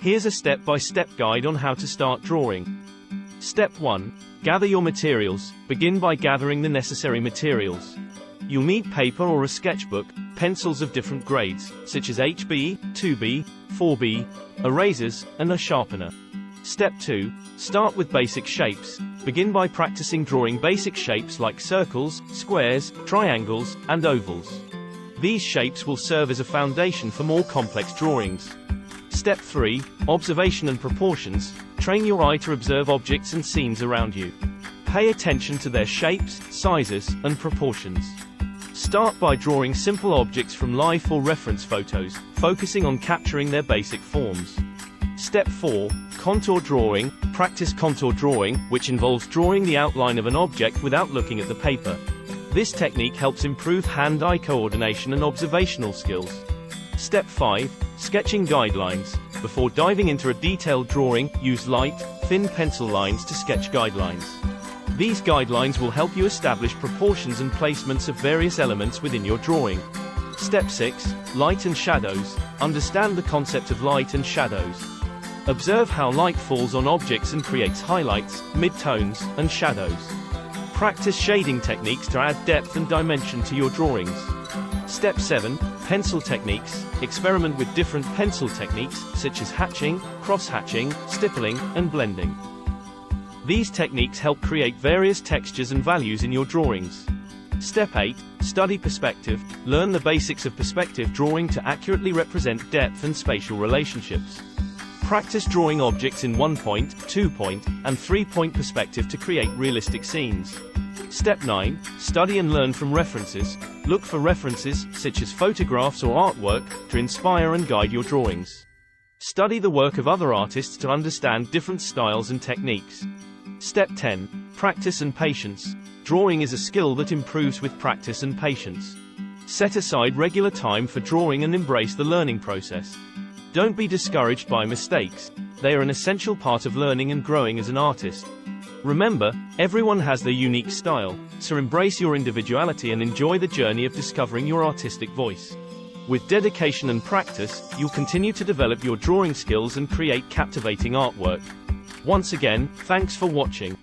Here's a step-by-step guide on how to start drawing. Step 1. Gather your materials. Begin by gathering the necessary materials. You'll need paper or a sketchbook, pencils of different grades, such as HB, 2B, 4B, erasers, and a sharpener. Step 2. Start with basic shapes. Begin by practicing drawing basic shapes like circles, squares, triangles, and ovals. These shapes will serve as a foundation for more complex drawings. Step 3. Observation and proportions. Train your eye to observe objects and scenes around you. Pay attention to their shapes, sizes, and proportions. Start by drawing simple objects from life or reference photos, focusing on capturing their basic forms. Step 4. Contour drawing. Practice contour drawing, which involves drawing the outline of an object without looking at the paper. This technique helps improve hand-eye coordination and observational skills. Step 5. Sketching guidelines. Before diving into a detailed drawing, use light, thin pencil lines to sketch guidelines. These guidelines will help you establish proportions and placements of various elements within your drawing. Step 6. Light and shadows. Understand the concept of light and shadows. Observe how light falls on objects and creates highlights, midtones, and shadows. Practice shading techniques to add depth and dimension to your drawings. Step 7. Pencil techniques. Experiment with different pencil techniques, such as hatching, cross-hatching, stippling, and blending. These techniques help create various textures and values in your drawings. Step 8. Study perspective. Learn the basics of perspective drawing to accurately represent depth and spatial relationships. Practice drawing objects in 1-point, 2-point, and 3-point perspective to create realistic scenes. Step 9. Study and learn from references. Look for references, such as photographs or artwork, to inspire and guide your drawings. Study the work of other artists to understand different styles and techniques. Step 10. Practice and patience. Drawing is a skill that improves with practice and patience. Set aside regular time for drawing and embrace the learning process. Don't be discouraged by mistakes. They are an essential part of learning and growing as an artist. Remember, everyone has their unique style, so embrace your individuality and enjoy the journey of discovering your artistic voice. With dedication and practice, you'll continue to develop your drawing skills and create captivating artwork. Once again, thanks for watching.